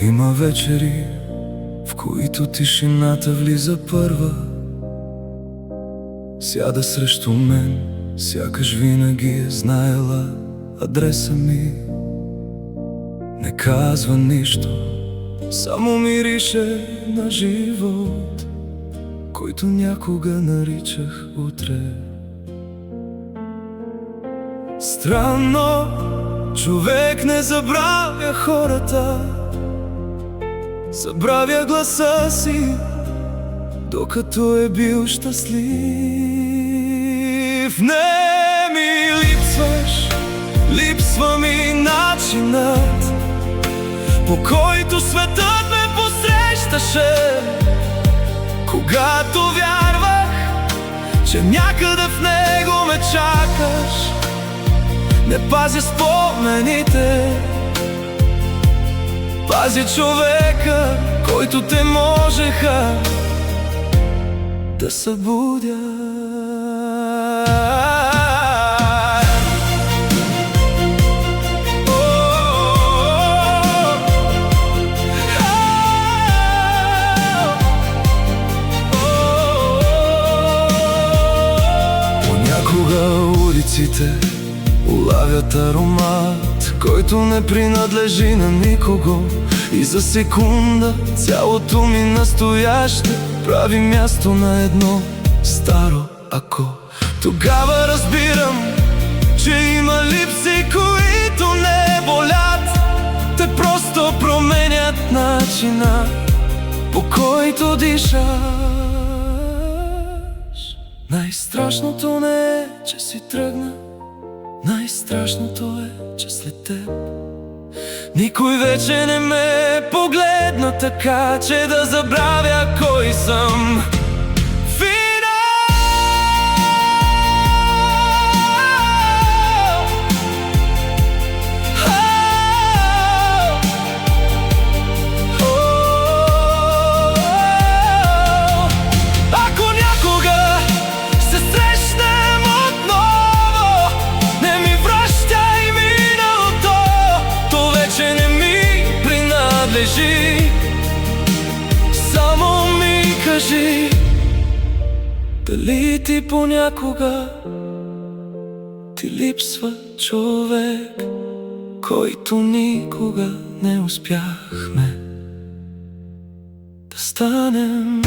Има вечери, в които тишината влиза първа. Сяда срещу мен, сякаш винаги е знаела адреса ми. Не казва нищо, само мирише на живот, който някога наричах утре. Странно, човек не забравя хората, забравя гласа си, докато е бил щастлив. Не ми липсваш, липсва ми начинът, по който светът ме посрещаше, когато вярвах, че някъде в него ме чакаш. Не пазя спомените, пазя човека, който те можеха да събудя. Понякога улиците улавят аромат, който не принадлежи на никого, и за секунда цялото ми настояще прави място на едно старо ако. Тогава разбирам, че има липси, които не болят. Те просто променят начина, по който дишаш. Най-страшното не е, че си тръгна, най-страшното е, че след теб никой вече не ме погледна така, че да забравя кой съм. Само ми кажи, дали ти понякога ти липсва човек, който никога не успяхме да станем.